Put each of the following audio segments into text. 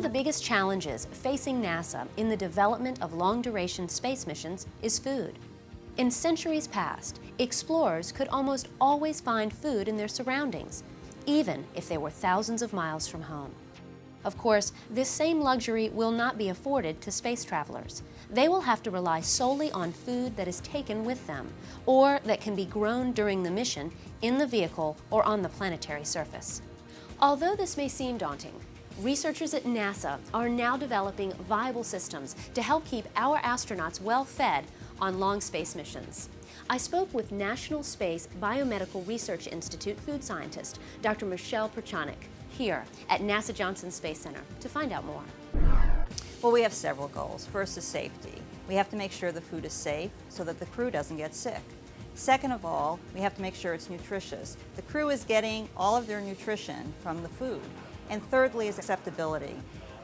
The biggest challenges facing NASA in the development of long-duration space missions is food. In centuries past, explorers could almost always find food in their surroundings, even if they were thousands of miles from home. Of course, this same luxury will not be afforded to space travelers. They will have to rely solely on food that is taken with them, or that can be grown during the mission in the vehicle or on the planetary surface. Although this may seem daunting, researchers at NASA are now developing viable systems to help keep our astronauts well fed on long space missions. I spoke with National Space Biomedical Research Institute food scientist, Dr. Michelle Perchanik, here at NASA Johnson Space Center to find out more. Well, we have several goals. First is safety. We have to make sure the food is safe so that the crew doesn't get sick. Second of all, we have to make sure it's nutritious. The crew is getting all of their nutrition from the food. And thirdly is acceptability.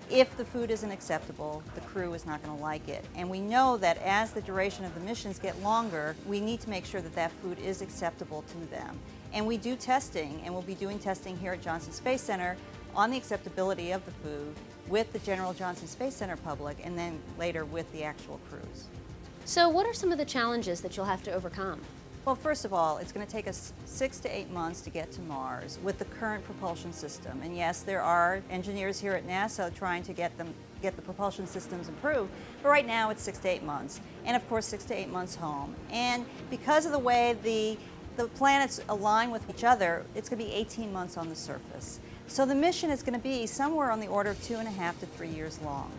If the food isn't acceptable, the crew is not going to like it. And we know that as the duration of the missions get longer, we need to make sure that that food is acceptable to them. And we do testing, and we'll be doing testing here at Johnson Space Center on the acceptability of the food with the general Johnson Space Center public, and then later with the actual crews. So what are some of the challenges that you'll have to overcome? Well, first of all, it's going to take us 6 to 8 months to get to Mars with the current propulsion system. And yes, there are engineers here at NASA trying to get the propulsion systems improved, but right now it's 6 to 8 months. And of course, 6 to 8 months home. And because of the way the planets align with each other, it's going to be 18 months on the surface. So the mission is going to be somewhere on the order of 2.5 to 3 years long.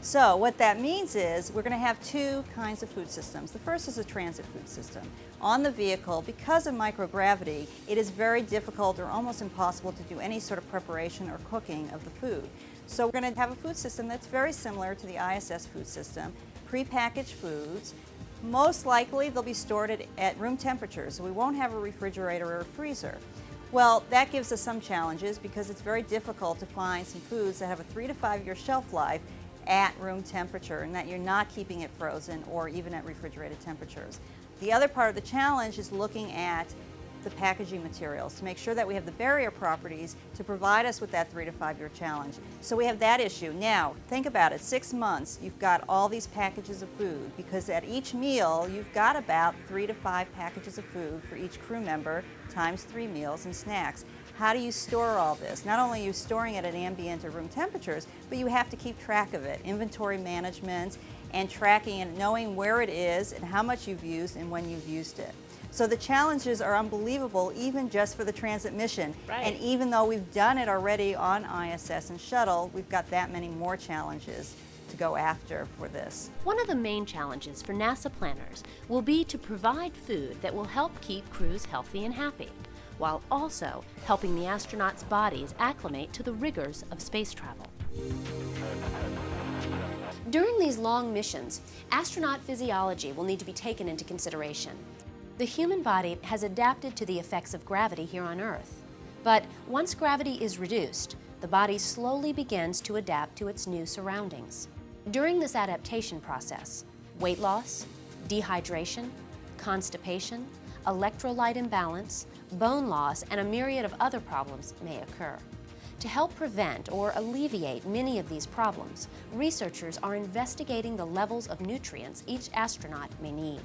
So what that means is we're going to have two kinds of food systems. The first is a transit food system. On the vehicle, because of microgravity, it is very difficult or almost impossible to do any sort of preparation or cooking of the food. So we're going to have a food system that's very similar to the ISS food system, prepackaged foods. Most likely they'll be stored at room temperature, so we won't have a refrigerator or a freezer. Well, that gives us some challenges because it's very difficult to find some foods that have a 3 to 5 year shelf life at room temperature and that you're not keeping it frozen or even at refrigerated temperatures. The other part of the challenge is looking at the packaging materials to make sure that we have the barrier properties to provide us with that 3 to 5 year challenge. So we have that issue. Now, think about it, 6 months, you've got all these packages of food because at each meal, you've got about 3 to 5 packages of food for each crew member times 3 meals and snacks. How do you store all this? Not only are you storing it at ambient or room temperatures, but you have to keep track of it. Inventory management and tracking and knowing where it is and how much you've used and when you've used it. So the challenges are unbelievable even just for the transit mission. Right. And even though we've done it already on ISS and shuttle, we've got that many more challenges to go after for this. One of the main challenges for NASA planners will be to provide food that will help keep crews healthy and happy, while also helping the astronauts' bodies acclimate to the rigors of space travel. During these long missions, astronaut physiology will need to be taken into consideration. The human body has adapted to the effects of gravity here on Earth, but once gravity is reduced, the body slowly begins to adapt to its new surroundings. During this adaptation process, weight loss, dehydration, constipation, electrolyte imbalance, bone loss, and a myriad of other problems may occur. To help prevent or alleviate many of these problems, researchers are investigating the levels of nutrients each astronaut may need.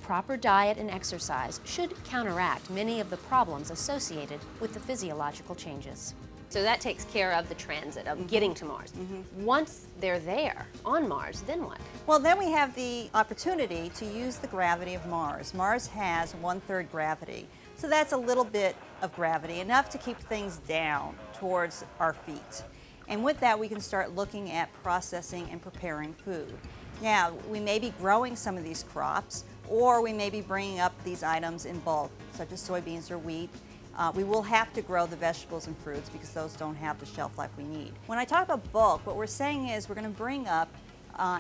Proper diet and exercise should counteract many of the problems associated with the physiological changes. So that takes care of the transit, of getting to Mars. Once they're there, on Mars, then what? Well, then we have the opportunity to use the gravity of Mars. Mars has 1/3 gravity. So that's a little bit of gravity, enough to keep things down towards our feet. And with that, we can start looking at processing and preparing food. Now, we may be growing some of these crops, or we may be bringing up these items in bulk, such as soybeans or wheat. We will have to grow the vegetables and fruits because those don't have the shelf life we need. When I talk about bulk, what we're saying is we're going to bring up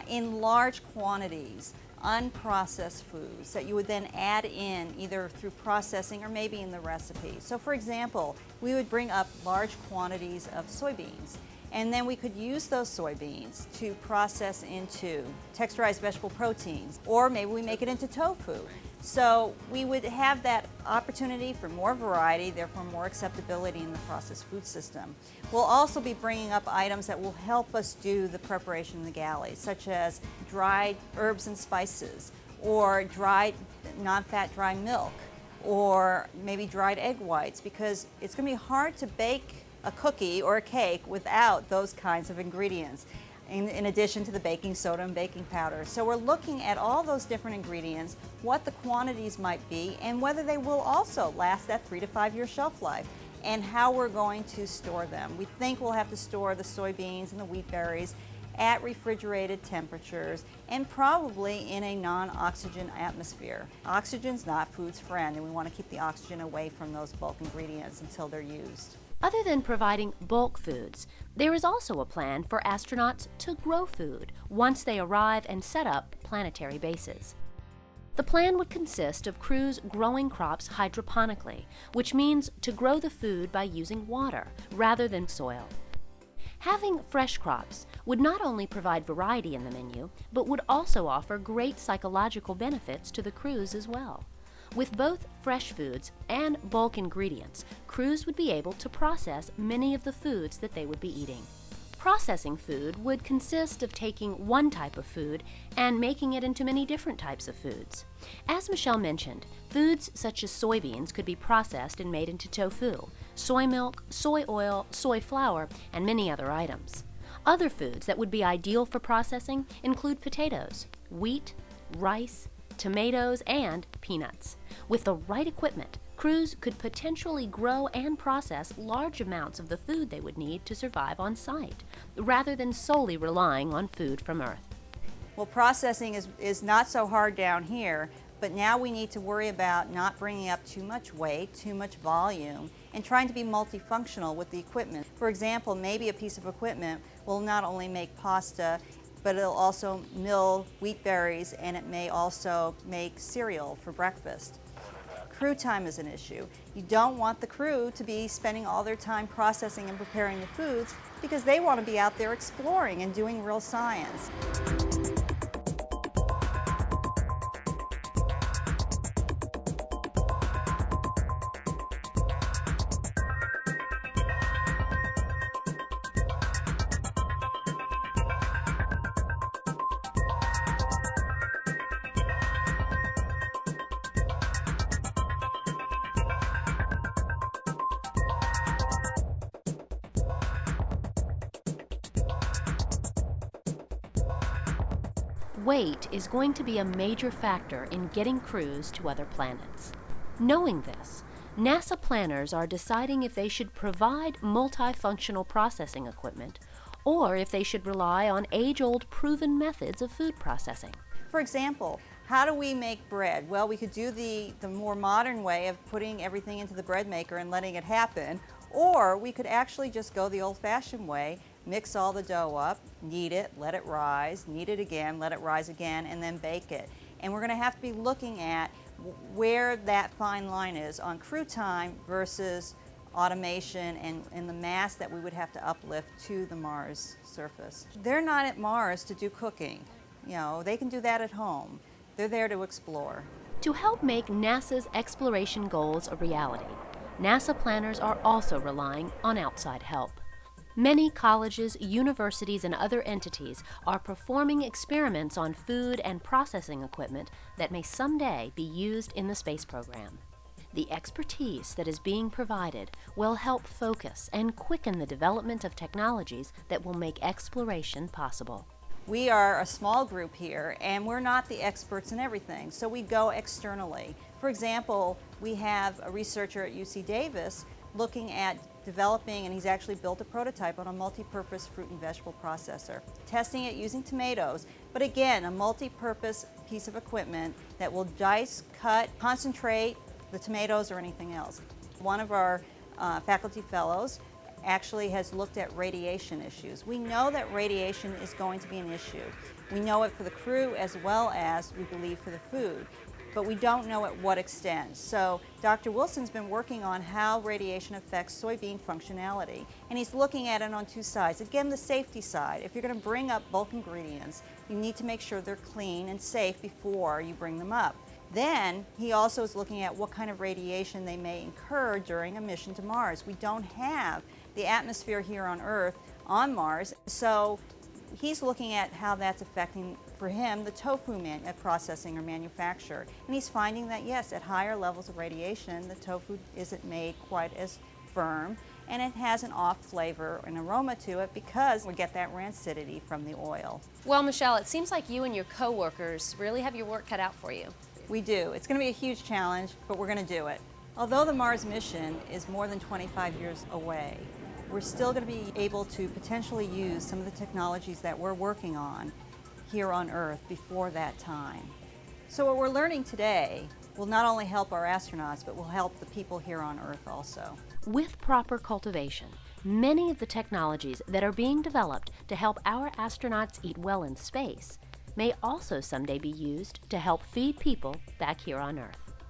in large quantities unprocessed foods that you would then add in either through processing or maybe in the recipe. So for example, we would bring up large quantities of soybeans, and then we could use those soybeans to process into texturized vegetable proteins, or maybe we make it into tofu. So we would have that opportunity for more variety, therefore more acceptability in the processed food system. We'll also be bringing up items that will help us do the preparation in the galley, such as dried herbs and spices, or dried, non-fat dry milk, or maybe dried egg whites, because it's going to be hard to bake a cookie or a cake without those kinds of ingredients, in addition to the baking soda and baking powder. So we're looking at all those different ingredients, what the quantities might be, and whether they will also last that 3 to 5 year shelf life, and how we're going to store them. We think we'll have to store the soybeans and the wheat berries at refrigerated temperatures and probably in a non-oxygen atmosphere. Oxygen's not food's friend, and we want to keep the oxygen away from those bulk ingredients until they're used. Other than providing bulk foods, there is also a plan for astronauts to grow food once they arrive and set up planetary bases. The plan would consist of crews growing crops hydroponically, which means to grow the food by using water rather than soil. Having fresh crops would not only provide variety in the menu, but would also offer great psychological benefits to the crews as well. With both fresh foods and bulk ingredients, crews would be able to process many of the foods that they would be eating. Processing food would consist of taking one type of food and making it into many different types of foods. As Michelle mentioned, foods such as soybeans could be processed and made into tofu, soy milk, soy oil, soy flour, and many other items. Other foods that would be ideal for processing include potatoes, wheat, rice, tomatoes, and peanuts. With the right equipment, crews could potentially grow and process large amounts of the food they would need to survive on site, rather than solely relying on food from Earth. Well, processing is not so hard down here, but now we need to worry about not bringing up too much weight, too much volume, and trying to be multifunctional with the equipment. For example, maybe a piece of equipment will not only make pasta, but it'll also mill wheat berries, and it may also make cereal for breakfast. Crew time is an issue. You don't want the crew to be spending all their time processing and preparing the foods, because they want to be out there exploring and doing real science. Weight is going to be a major factor in getting crews to other planets. Knowing this, NASA planners are deciding if they should provide multifunctional processing equipment or if they should rely on age-old proven methods of food processing. For example, how do we make bread? Well, we could do the more modern way of putting everything into the bread maker and letting it happen, or we could actually just go the old-fashioned way, mix all the dough up, knead it, let it rise, knead it again, let it rise again, and then bake it. And we're going to have to be looking at where that fine line is on crew time versus automation and the mass that we would have to uplift to the Mars surface. They're not at Mars to do cooking. You know, they can do that at home. They're there to explore. To help make NASA's exploration goals a reality, NASA planners are also relying on outside help. Many colleges, universities, and other entities are performing experiments on food and processing equipment that may someday be used in the space program. The expertise that is being provided will help focus and quicken the development of technologies that will make exploration possible. We are a small group here, and we're not the experts in everything, so we go externally. For example, we have a researcher at UC Davis looking at developing, and he's actually built a prototype on a multi-purpose fruit and vegetable processor, testing it using tomatoes, but again, a multi-purpose piece of equipment that will dice, cut, concentrate the tomatoes or anything else. One of our faculty fellows actually has looked at radiation issues. We know that radiation is going to be an issue. We know it for the crew as well as, we believe, for the food, but we don't know at what extent. So Dr. Wilson's been working on how radiation affects soybean functionality, and he's looking at it on two sides. Again, the safety side. If you're going to bring up bulk ingredients, you need to make sure they're clean and safe before you bring them up. Then he also is looking at what kind of radiation they may incur during a mission to Mars. We don't have the atmosphere here on Earth on Mars, so he's looking at how that's affecting, for him, the tofu processing or manufacture. And he's finding that yes, at higher levels of radiation, the tofu isn't made quite as firm, and it has an off flavor and aroma to it because we get that rancidity from the oil. Well, Michelle, it seems like you and your coworkers really have your work cut out for you. We do. It's going to be a huge challenge, but we're going to do it. Although the Mars mission is more than 25 years away, we're still going to be able to potentially use some of the technologies that we're working on here on Earth before that time. So what we're learning today will not only help our astronauts, but will help the people here on Earth also. With proper cultivation, many of the technologies that are being developed to help our astronauts eat well in space may also someday be used to help feed people back here on Earth.